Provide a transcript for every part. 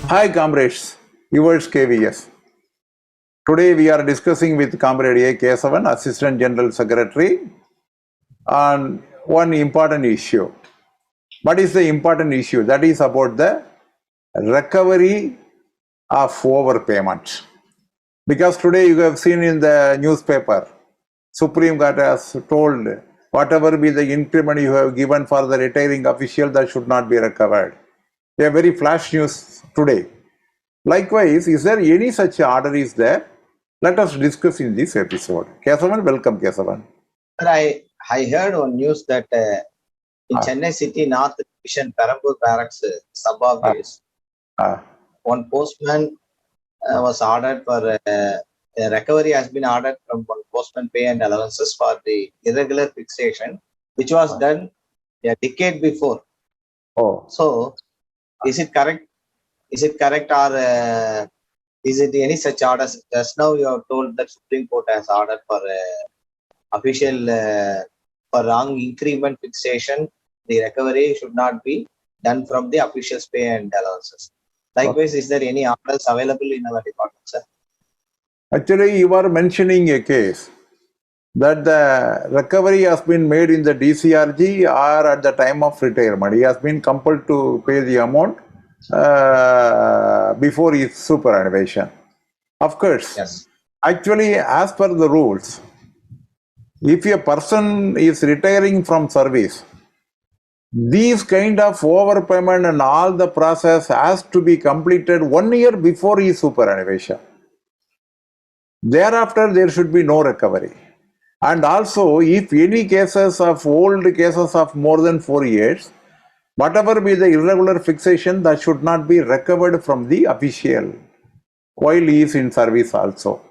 Hi comrades, yours Kayveeyes. Today we are discussing with Comrade A. Kesavan, Assistant General Secretary, on one important issue. What is the important issue? That is about the recovery of overpayment. Because today you have seen in the newspaper, Supreme Court has told whatever be the increment you have given for the retiring official, that should not be recovered. A very flash news today. Likewise, is there any such order is there? Let us discuss in this episode. Kesavan, welcome Kesavan. I heard on news that in Chennai City North Division, Perambur Barracks sub-office, one postman was ordered for a recovery has been ordered from one postman pay and allowances for the irregular fixation, which was done a decade before. So, is it correct? Is it correct, or is it any such orders? Just now you have told that Supreme Court has ordered for official for wrong increment fixation, the recovery should not be done from the official's pay and allowances. Likewise, is there any orders available in our department, sir? Actually, you are mentioning a case that the recovery has been made in the DCRG or at the time of retirement. He has been compelled to pay the amount before his superannuation. Of course, yes. Actually, as per the rules, if a person is retiring from service, these kind of overpayment and all the process has to be completed 1 year before his superannuation. Thereafter, there should be no recovery. And also, if any cases of old cases of more than 4 years, whatever be the irregular fixation, that should not be recovered from the official while he is in service also.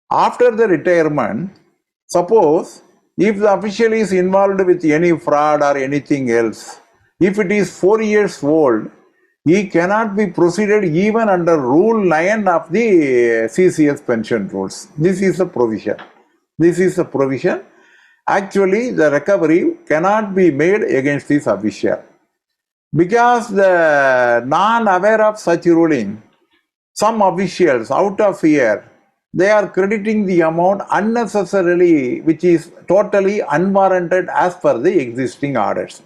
After the retirement, suppose if the official is involved with any fraud or anything else, if it is 4 years old, he cannot be proceeded even under Rule 9 of the CCS pension rules. This is the provision. This is the provision. Actually, the recovery cannot be made against this official. Because the non-aware of such ruling, some officials out of fear, they are crediting the amount unnecessarily, which is totally unwarranted as per the existing orders.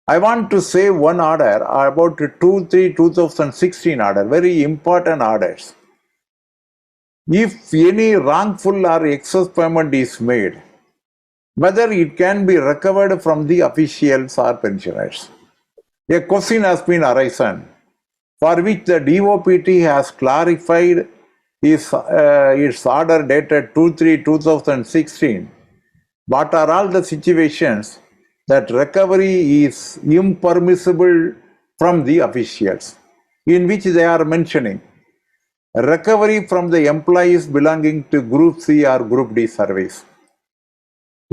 I want to say one order about 2/3/2016 order, very important orders. If any wrongful or excess payment is made, whether it can be recovered from the officials or pensioners. A question has been arisen, for which the DOPT has clarified its order dated 2/3/2016. What are all the situations that recovery is impermissible from the officials, in which they are mentioning recovery from the employees belonging to Group C or Group D service.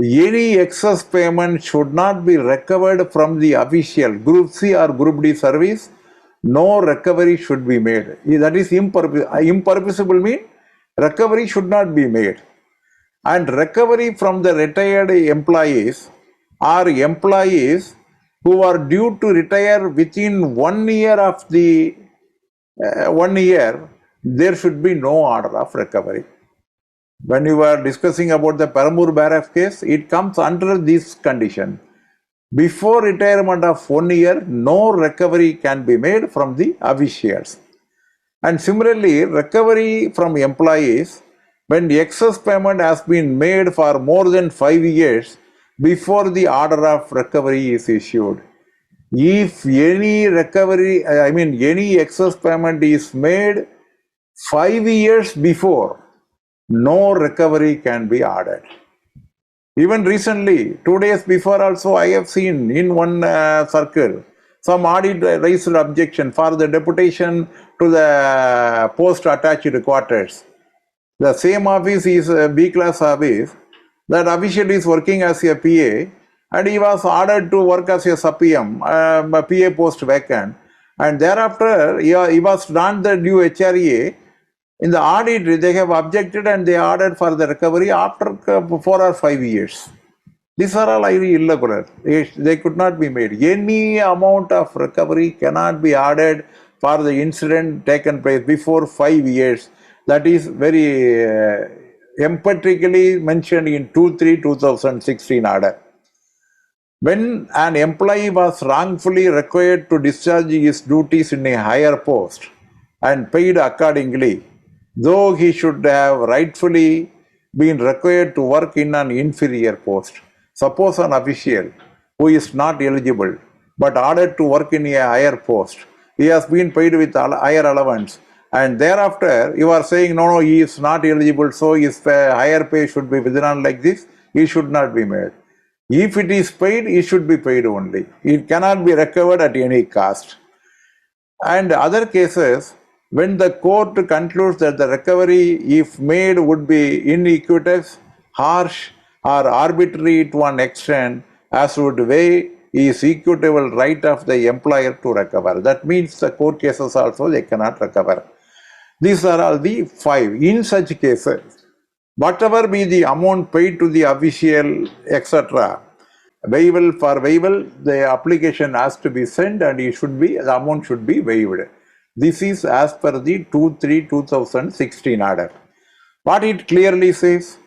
Any excess payment should not be recovered from the official Group C or Group D service. No recovery should be made. That is impermissible mean recovery should not be made. And recovery from the retired employees or employees who are due to retire within 1 year of the 1 year, there should be no order of recovery. When you were discussing about the Perambur Barracks case, it comes under this condition. Before retirement of 1 year, no recovery can be made from the officials. And similarly, recovery from employees, when the excess payment has been made for more than 5 years before the order of recovery is issued. If any recovery, any excess payment is made 5 years before, no recovery can be ordered. Even recently, 2 days before also, I have seen in one circle, some audit raised objection for the deputation to the post attached quarters. The same office is a B-class office. That official is working as a PA and he was ordered to work as a sub-PM, PA post vacant. And thereafter, he was not the due HRA. In the audit, they have objected and they ordered for the recovery after 4 or 5 years. These are all highly irregular. They could not be made. Any amount of recovery cannot be added for the incident taken place before 5 years. That is very emphatically mentioned in 2/3/2016 order. When an employee was wrongfully required to discharge his duties in a higher post and paid accordingly, though he should have rightfully been required to work in an inferior post. Suppose an official who is not eligible but ordered to work in a higher post, he has been paid with higher allowance, and thereafter you are saying no, he is not eligible, so his higher pay should be withdrawn like this, he should not be made. If it is paid, it should be paid only. It cannot be recovered at any cost. And other cases, when the court concludes that the recovery, if made, would be iniquitous, harsh, or arbitrary to an extent as would weigh is equitable right of the employer to recover. That means the court cases also they cannot recover. These are all the 5. In such cases, whatever be the amount paid to the official, etc., for waiver, the application has to be sent and the amount should be waived. This is as per the 2/3/2016 order. What it clearly says,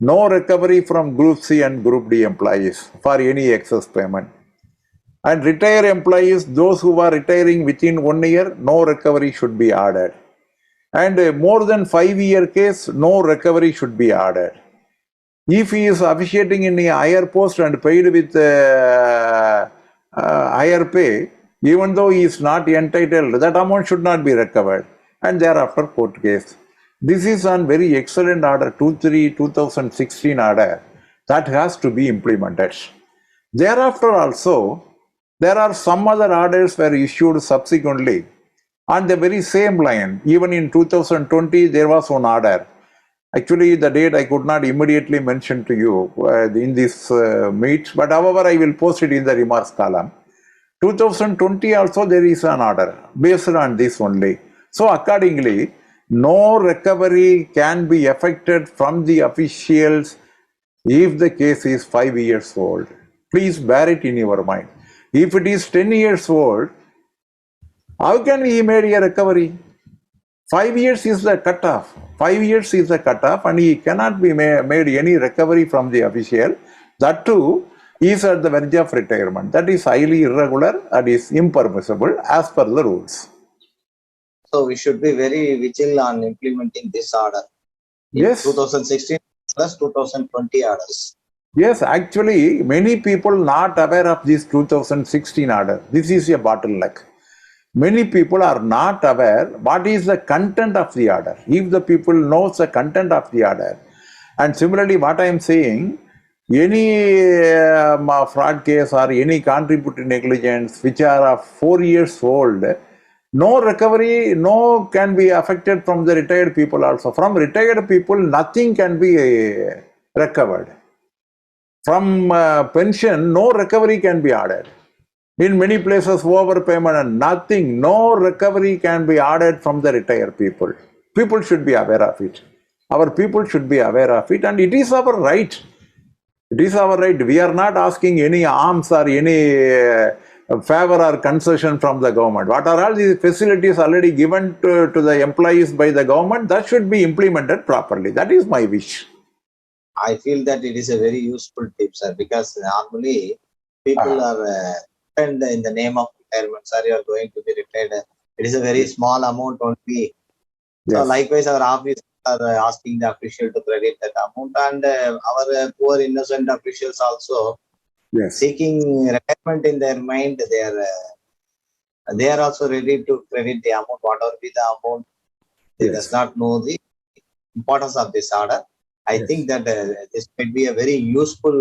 no recovery from Group C and Group D employees for any excess payment. And retired employees, those who are retiring within 1 year, no recovery should be ordered. And more than 5-year case, no recovery should be ordered. If he is officiating in a higher post and paid with higher pay, even though he is not entitled, that amount should not be recovered. And thereafter court case. This is on very excellent order, 2/3/2016 order, that has to be implemented. Thereafter also, there are some other orders were issued subsequently on the very same line. Even in 2020, there was one order. Actually, the date I could not immediately mention to you in this meet, but however, I will post it in the remarks column. 2020 also there is an order based on this only. So accordingly, no recovery can be effected from the officials if the case is 5 years old. Please bear it in your mind. If it is 10 years old, how can he make a recovery? 5 years is the cutoff. 5 years is the cutoff, and he cannot be made any recovery from the official. That too is at the verge of retirement. That is highly irregular and is impermissible as per the rules. So we should be very vigilant on implementing this order. Yes. 2016 plus 2020 orders. Yes, actually, many people not aware of this 2016 order. This is a bottleneck. Many people are not aware what is the content of the order. If the people knows the content of the order, and similarly what I am saying, any fraud case or any contributory negligence which are of 4 years old, no recovery, no can be affected from the retired people also. From retired people, nothing can be recovered. From pension, no recovery can be added. In many places, overpayment and nothing, no recovery can be added from the retired people. People should be aware of it. Our people should be aware of it, and it is our right. It is our right. We are not asking any alms or any favor or concession from the government. What are all these facilities already given to the employees by the government? That should be implemented properly. That is my wish. I feel that it is a very useful tip, sir, because normally people are in the name of retirement, sir, you are going to be retired. It is a very small amount only. Yes. So likewise, our office are asking the official to credit that amount, and our poor innocent officials also seeking retirement in their mind. They are also ready to credit the amount, whatever be the amount. They does not know the importance of this order. I think that this might be a very useful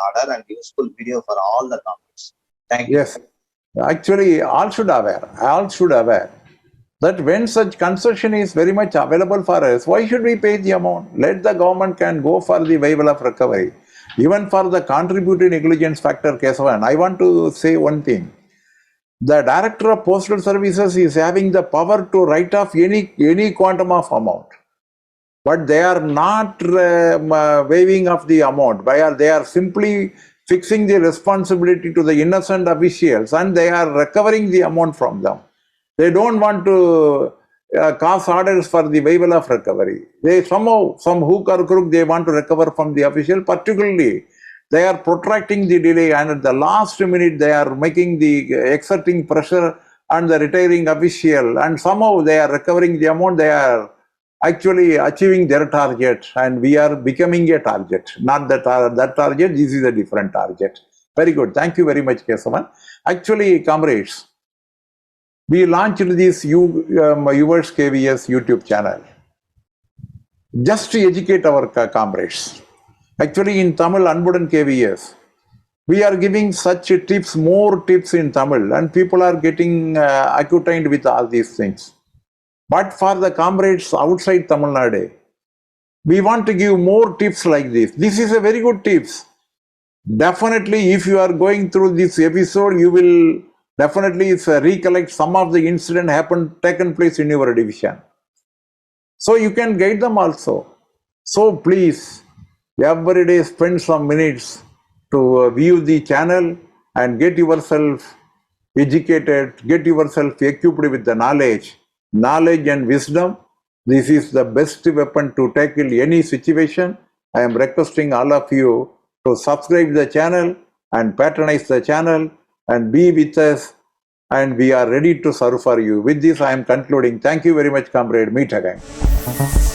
order and useful video for all the comments. Thank you. Yes, actually, all should aware that when such concession is very much available for us, why should we pay the amount? Let the government can go for the waiver of recovery. Even for the contributory negligence factor case one, I want to say one thing. The Director of Postal Services is having the power to write off any quantum of amount. but they are not waiving of the amount. They are simply fixing the responsibility to the innocent officials, and they are recovering the amount from them. They don't want to cause orders for the waiver of recovery. They somehow, some hook or crook, they want to recover from the official. Particularly, they are protracting the delay, and at the last minute, they are making the exerting pressure on the retiring official, and somehow they are recovering the amount. They are actually achieving their target, and we are becoming a target. Not that target. This is a different target. Very good. Thank you very much, Kesavan. Actually, comrades, we launched this yours Kayveeyes YouTube channel just to educate our comrades. Actually, in Tamil, Anbudan Kayveeyes, we are giving such tips, more tips in Tamil, and people are getting acquainted with all these things. But for the comrades outside Tamil Nadu, we want to give more tips like this. This is a very good tips. Definitely, if you are going through this episode, you will definitely recollect some of the incident taken place in your division. So you can guide them also. So please, every day spend some minutes to view the channel and get yourself educated, get yourself equipped with the knowledge and wisdom. This is the best weapon to tackle any situation. I am requesting all of you to subscribe the channel and patronize the channel and be with us, and we are ready to serve for you. With this, I am concluding. Thank you very much, comrade. Meet again.